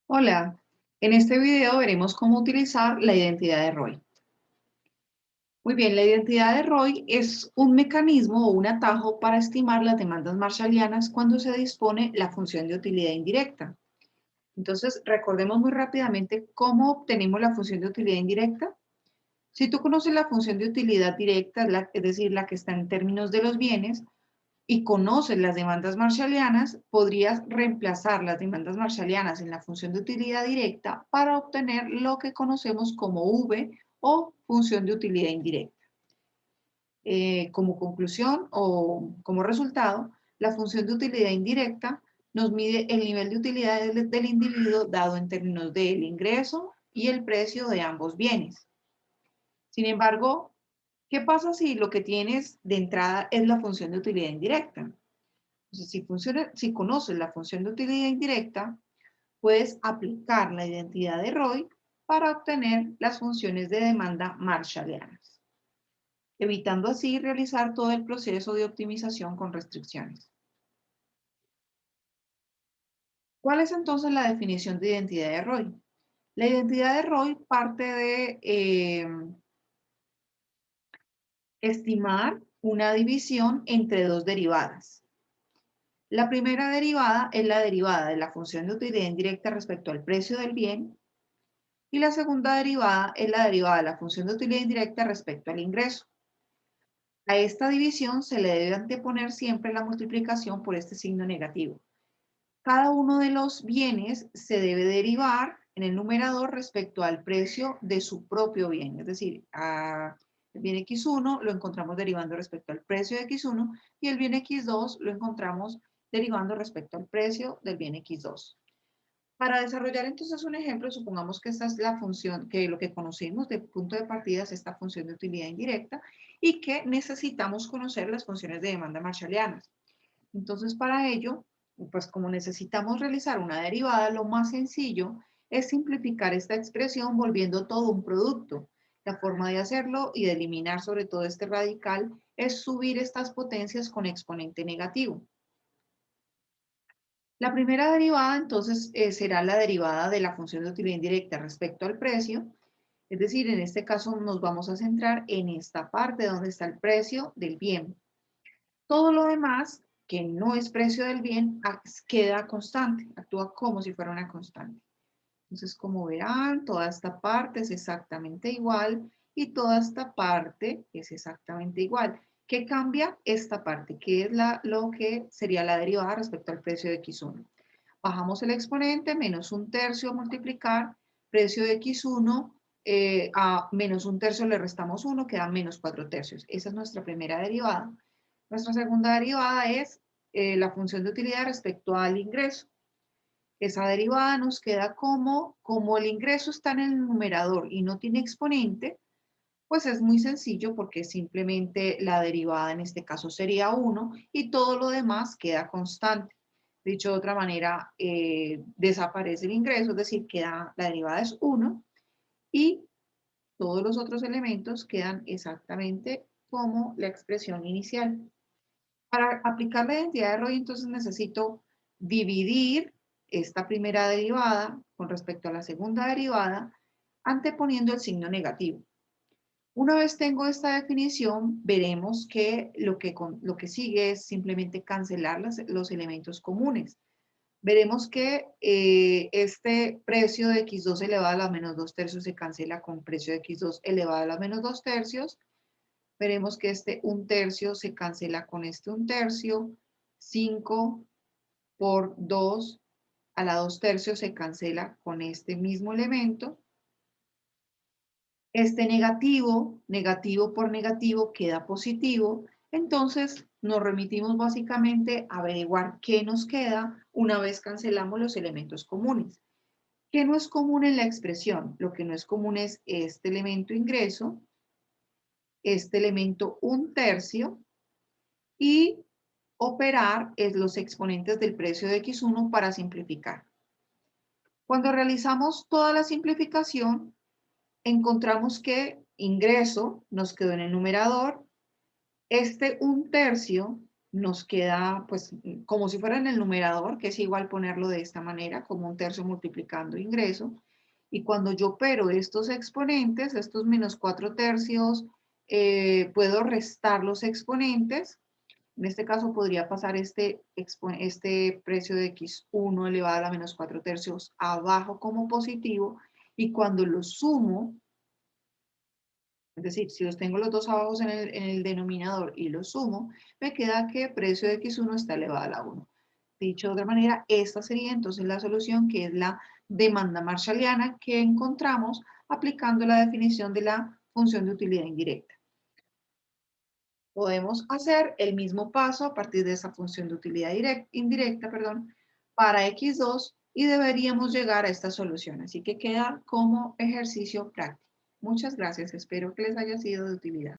Hola, en este video veremos cómo utilizar la identidad de ROI. Muy bien, la identidad de ROI es un mecanismo o un atajo para estimar las demandas marshallianas cuando se dispone la función de utilidad indirecta. Entonces, recordemos muy rápidamente cómo obtenemos la función de utilidad indirecta. Si tú conoces la función de utilidad directa, es decir, la que está en términos de los bienes, y conoces las demandas marshallianas, podrías reemplazar las demandas marshallianas en la función de utilidad directa para obtener lo que conocemos como V o función de utilidad indirecta. Como conclusión o como resultado, la función de utilidad indirecta nos mide el nivel de utilidad del individuo dado en términos del ingreso y el precio de ambos bienes. Sin embargo, ¿qué pasa si lo que tienes de entrada es la función de utilidad indirecta? Entonces, si conoces la función de utilidad indirecta, puedes aplicar la identidad de ROI para obtener las funciones de demanda marshallianas, evitando así realizar todo el proceso de optimización con restricciones. ¿Cuál es entonces la definición de identidad de ROI? La identidad de ROI parte de estimar una división entre dos derivadas. La primera derivada es la derivada de la función de utilidad indirecta respecto al precio del bien, y la segunda derivada es la derivada de la función de utilidad indirecta respecto al ingreso. A esta división se le debe anteponer siempre la multiplicación por este signo negativo. Cada uno de los bienes se debe derivar en el numerador respecto al precio de su propio bien. Es decir, el bien X1 lo encontramos derivando respecto al precio de X1 y el bien X2 lo encontramos derivando respecto al precio del bien X2. Para desarrollar entonces un ejemplo, supongamos que esta es la función, que lo que conocimos de punto de partida es esta función de utilidad indirecta y que necesitamos conocer las funciones de demanda marshallianas. Entonces, para ello, pues como necesitamos realizar una derivada, lo más sencillo es simplificar esta expresión volviendo todo un producto. La forma de hacerlo y de eliminar sobre todo este radical es subir estas potencias con exponente negativo. La primera derivada, entonces, será la derivada de la función de utilidad indirecta respecto al precio. Es decir, en este caso nos vamos a centrar en esta parte donde está el precio del bien. Todo lo demás, que no es precio del bien, queda constante, actúa como si fuera una constante. Entonces, como verán, toda esta parte es exactamente igual y toda esta parte es exactamente igual. ¿Qué cambia esta parte? ¿Qué es lo que sería la derivada respecto al precio de X1? Bajamos el exponente, menos un tercio a multiplicar, precio de X1 a menos un tercio le restamos 1, queda menos 4 tercios. Esa es nuestra primera derivada. Nuestra segunda derivada es la función de utilidad respecto al ingreso. Esa derivada nos queda como el ingreso está en el numerador y no tiene exponente, pues es muy sencillo porque simplemente la derivada en este caso sería 1 y todo lo demás queda constante. Dicho de otra manera, desaparece el ingreso, es decir, la derivada es 1 y todos los otros elementos quedan exactamente como la expresión inicial. Para aplicar la identidad de ROI, entonces necesito dividir esta primera derivada con respecto a la segunda derivada, anteponiendo el signo negativo. Una vez tengo esta definición, veremos que lo que sigue es simplemente cancelar los elementos comunes. Veremos que este precio de X2 elevado a la menos 2 tercios se cancela con precio de X2 elevado a la menos 2 tercios. Veremos que este 1 tercio se cancela con este 1 tercio. 5 por 2 a la 2 tercios se cancela con este mismo elemento. Este negativo, negativo por negativo queda positivo. Entonces nos remitimos básicamente a averiguar qué nos queda una vez cancelamos los elementos comunes. ¿Qué no es común en la expresión? Lo que no es común es este elemento ingreso, este elemento 1 tercio y operar es los exponentes del precio de X1 para simplificar. Cuando realizamos toda la simplificación, encontramos que ingreso nos quedó en el numerador, este 1 tercio nos queda pues como si fuera en el numerador, que es igual ponerlo de esta manera, como 1/3 multiplicando ingreso. Y cuando yo opero estos exponentes, estos -4/3, puedo restar los exponentes. En este caso podría pasar este precio de x1 elevado a la -4/3 abajo como positivo, y cuando lo sumo, es decir, si los tengo los dos abajo en el denominador y los sumo, me queda que precio de x1 está elevado a la 1. Dicho de otra manera, esta sería entonces la solución, que es la demanda marshalliana que encontramos aplicando la definición de la función de utilidad indirecta. Podemos hacer el mismo paso a partir de esa función de utilidad indirecta, para x2, y deberíamos llegar a esta solución. Así que queda como ejercicio práctico. Muchas gracias, espero que les haya sido de utilidad.